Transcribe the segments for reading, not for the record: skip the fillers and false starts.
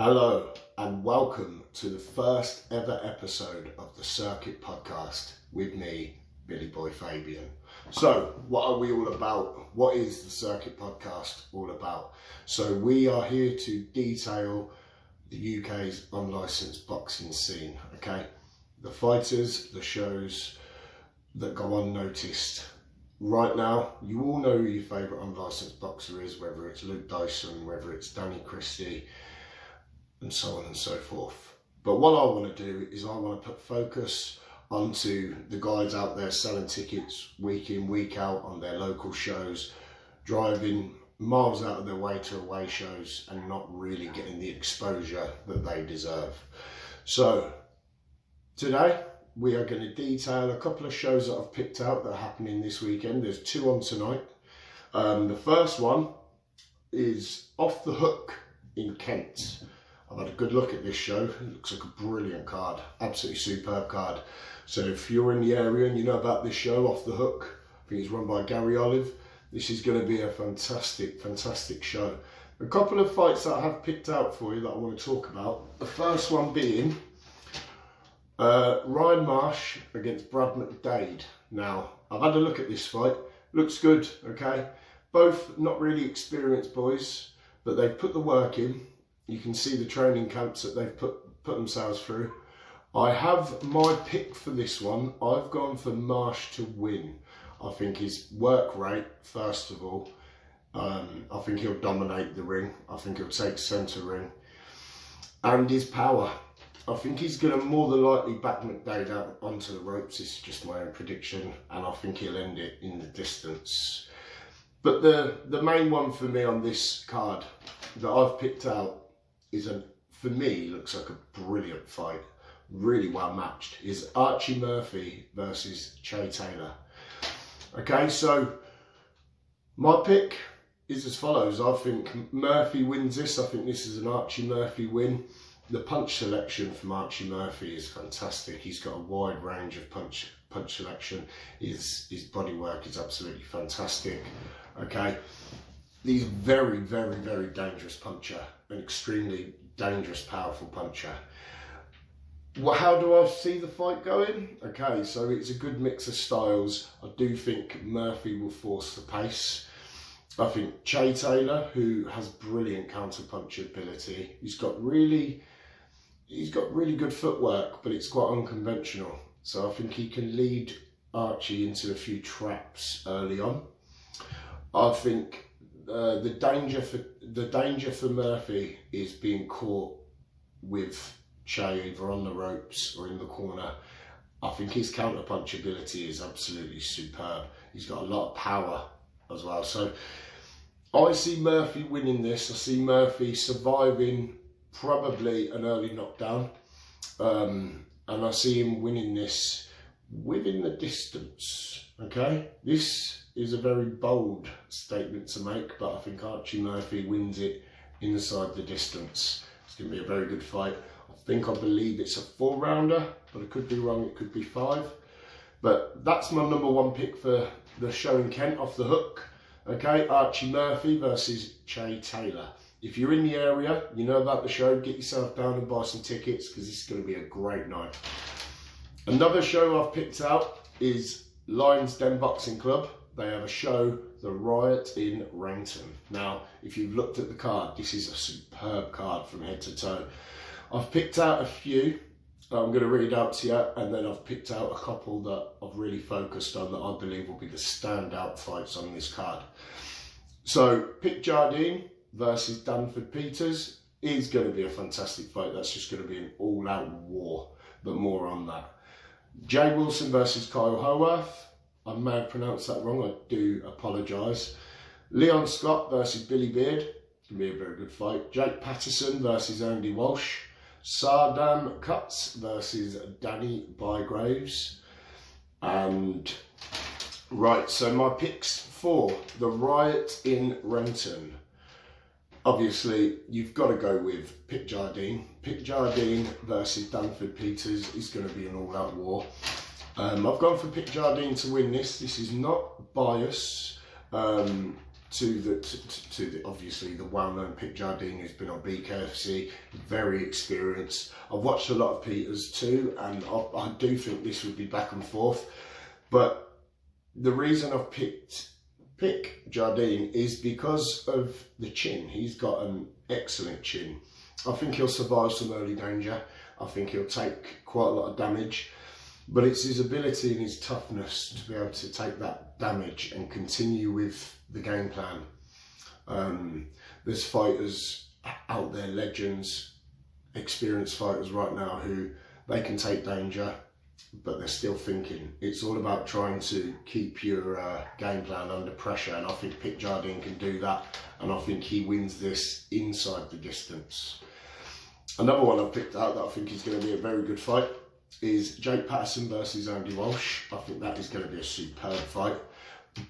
Hello and welcome to the first ever episode of the Circuit Podcast with me, Billy Boy Fabian. So, what are we all about? What is the Circuit Podcast all about? So, we are here to detail the UK's unlicensed boxing scene, okay? The fighters, the shows that go unnoticed. Right now, you all know who your favourite unlicensed boxer is, whether it's Luke Dyson, whether it's Danny Christie, and so on and so forth. But what I want to do is I want to put focus onto the guys out there selling tickets week in, week out on their local shows, driving miles out of their way to away shows and not really getting the exposure that they deserve. So today we are going to detail a couple of shows that I've picked out that are happening this weekend. There's two on tonight. The first one is Off the Hook in Kent. I've had a good look at this show. It looks like a brilliant card, absolutely superb card. So if you're in the area and you know about this show, Off the Hook, I think it's run by Gary Olive, this is going to be a fantastic show. A couple of fights that I have picked out for you that I want to talk about. The first one being Ryan Marsh against Brad McDade. Now, I've had a look at this fight. Looks good, okay? Both not really experienced boys, but they've put the work in. You can see the training camps that they've put themselves through. I have my pick for this one. I've gone for Marsh to win. I think his work rate, first of all, I think he'll dominate the ring. I think he'll take centre ring. And his power. I think he's going to more than likely back McDade out onto the ropes. This is just my own prediction. And I think he'll end it in the distance. But the main one for me on this card that I've picked out is, for me, looks like a brilliant fight, really well matched, is Archie Murphy versus Che Taylor. Okay, so my pick is as follows. I think Murphy wins this. I think this is an Archie Murphy win. The punch selection from Archie Murphy is fantastic. He's got a wide range of punch selection. His body work is absolutely fantastic. Okay, he's very dangerous puncher, an extremely dangerous, powerful puncher. Well, how do I see the fight going? Okay, so it's a good mix of styles. I do think Murphy will force the pace. I think Che Taylor, who has brilliant counter-punch ability, he's got really good footwork, but it's quite unconventional. So I think he can lead Archie into a few traps early on. I think the danger for Murphy is being caught with Che either on the ropes or in the corner. I think his counter-punch ability is absolutely superb. He's got a lot of power as well. So I see Murphy winning this. I see Murphy surviving probably an early knockdown. And I see him winning this within the distance. Okay, this is a very bold statement to make, but I think Archie Murphy wins it inside the distance. It's going to be a very good fight. I believe it's a 4-rounder, but I could be wrong, it could be 5. But that's my number one pick for the show in Kent, Off the Hook. Okay, Archie Murphy versus Che Taylor. If you're in the area, you know about the show, get yourself down and buy some tickets, because this is going to be a great night. Another show I've picked out is Lions Den Boxing Club. They have a show, The Riot in Rainton. Now, if you've looked at the card, this is a superb card from head to toe. I've picked out a few I'm going to read out to you, and then I've picked out a couple that I've really focused on that I believe will be the standout fights on this card. So, Pick Jardine versus Danford Peters is going to be a fantastic fight. That's just going to be an all-out war, but more on that. Jay Wilson versus Kyle Howarth. I may have pronounced that wrong, I do apologise. Leon Scott versus Billy Beard. It's going to be a very good fight. Jake Patterson versus Andy Walsh. Sardam Cuts versus Danny Bygraves. And right, so my picks for the Riot in Renton. Obviously, you've got to go with Pick Jardine. Pick Jardine versus Danford Peters is going to be an all-out war. I've gone for Pick Jardine to win this. This is not bias. to the obviously the well-known Pic Jardine, who's been on BKFC, very experienced. I've watched a lot of Peter's too, and I do think this would be back and forth. But the reason I've picked Pic Jardine is because of the chin. He's got an excellent chin. I think he'll survive some early danger. I think he'll take quite a lot of damage. But it's his ability and his toughness to be able to take that damage and continue with the game plan. There's fighters out there, legends, experienced fighters right now, who they can take danger, but they're still thinking. It's all about trying to keep your game plan under pressure, and I think Pic Jardine can do that, and I think he wins this inside the distance. Another one I've picked out that I think is going to be a very good fight is Jake Patterson versus Andy Walsh. I think that is going to be a superb fight,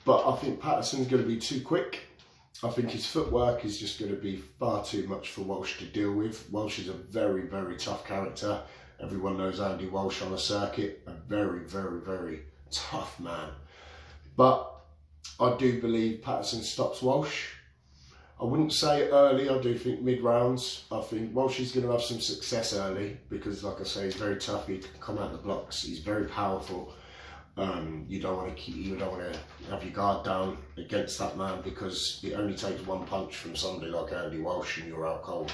but I think Patterson's going to be too quick. I think his footwork is just going to be far too much for Walsh to deal with. Walsh is a very, very tough character. Everyone knows Andy Walsh on the circuit, a very, very, very tough man. But I do believe Patterson stops Walsh. I wouldn't say early, I do think mid-rounds. I think Walsh is going to have some success early because, like I say, he's very tough, he can come out the blocks, he's very powerful. You don't want to have your guard down against that man, because it only takes one punch from somebody like Andy Walsh and you're out cold.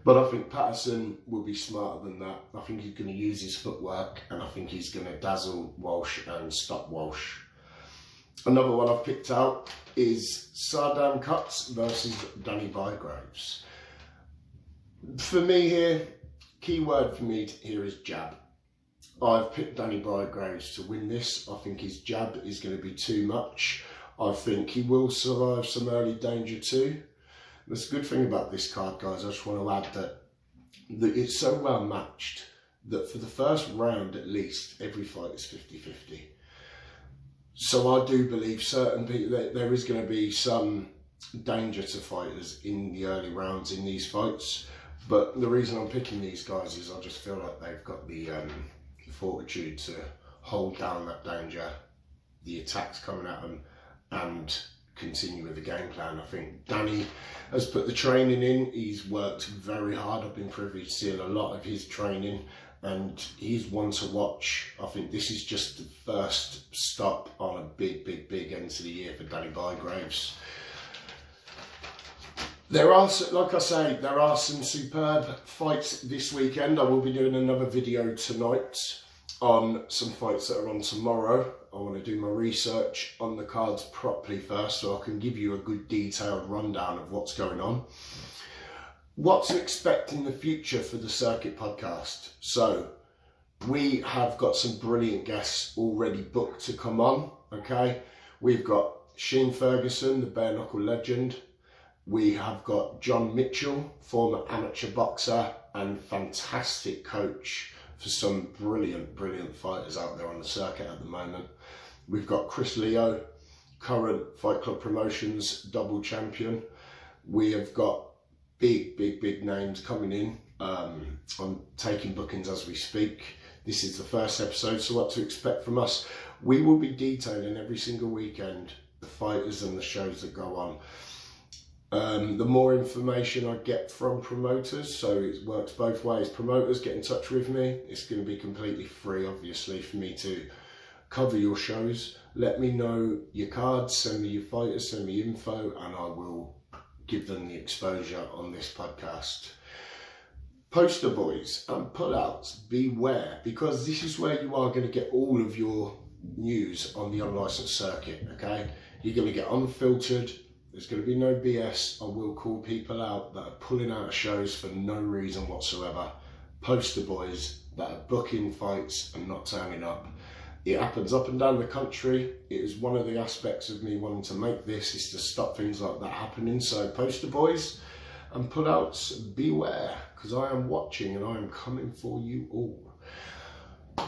But I think Patterson will be smarter than that. I think he's going to use his footwork, and I think he's going to dazzle Walsh and stop Walsh. Another one I've picked out is Sardam Kutz versus Danny Bygraves. For me here, key word for me here is jab. I've picked Danny Bygraves to win this. I think his jab is going to be too much. I think he will survive some early danger too. That's a good thing about this card, guys. I just want to add that it's so well matched that for the first round at least, every fight is 50-50. So I do believe certain people, there is going to be some danger to fighters in the early rounds in these fights. But the reason I'm picking these guys is I just feel like they've got the fortitude to hold down that danger, the attacks coming at them, and continue with the game plan. I think Danny has put the training in. He's worked very hard. I've been privy to seeing a lot of his training, and he's one to watch. I think this is just the first stop on a big end to the year for Danny Bygraves. There are, like I say, there are some superb fights this weekend. I will be doing another video tonight on some fights that are on tomorrow. I want to do my research on the cards properly first, so I can give you a good detailed rundown of what's going on. What to expect in the future for the Circuit podcast. So we have got some brilliant guests already booked to come on, okay? We've got Shane Ferguson, the bare knuckle legend. We have got John Mitchell, former amateur boxer and fantastic coach for some brilliant fighters out there on the circuit at the moment. We've got Chris Leo, current Fight Club Promotions double champion. We have got big names coming in. I'm taking bookings as we speak. This is the first episode, so what to expect from us. We will be detailing every single weekend the fighters and the shows that go on. The more information I get from promoters, so it works both ways. Promoters get in touch with me. It's going to be completely free, obviously, for me to cover your shows. Let me know your cards, send me your fighters, send me info, and I will give them the exposure on this podcast. Poster boys and pullouts, beware, because this is where you are going to get all of your news on the unlicensed circuit, okay? You're going to get unfiltered. There's going to be no BS. I will call people out that are pulling out of shows for no reason whatsoever. Poster boys that are booking fights and not turning up. It happens up and down the country. It is one of the aspects of me wanting to make this, is to stop things like that happening. So poster boys and pullouts, beware, because I am watching and I am coming for you all.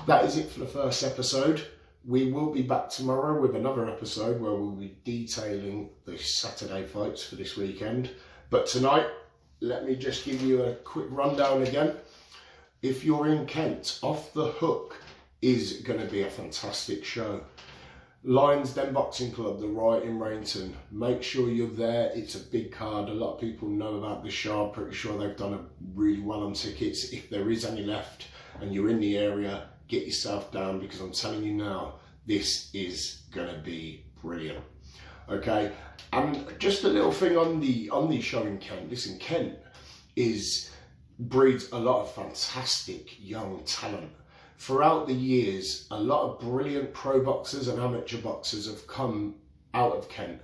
That is it for the first episode. We will be back tomorrow with another episode where we'll be detailing the Saturday fights for this weekend. But tonight, let me just give you a quick rundown again. If you're in Kent, Off the Hook is going to be a fantastic show. Lions Den Boxing Club, the Riot in Rainton. Make sure you're there. It's a big card. A lot of people know about this show. I'm pretty sure they've done really well on tickets. If there is any left and you're in the area, get yourself down, because I'm telling you now, this is going to be brilliant. Okay, and just a little thing on the show in Kent. Listen, Kent breeds a lot of fantastic young talent. Throughout the years, a lot of brilliant pro boxers and amateur boxers have come out of Kent.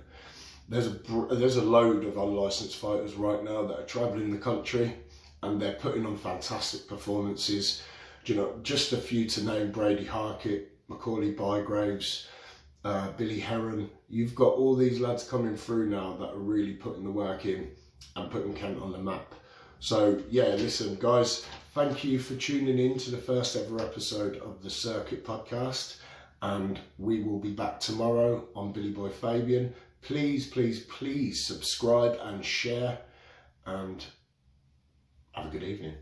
There's a load of unlicensed fighters right now that are travelling the country, and they're putting on fantastic performances. You know, just a few to name: Brady Harkett, Macaulay Bygraves, Billy Heron. You've got all these lads coming through now that are really putting the work in and putting Kent on the map. So yeah, listen guys, thank you for tuning in to the first ever episode of the Circuit Podcast, and we will be back tomorrow on Billy Boy Fabian. Please, please, please subscribe and share, and have a good evening.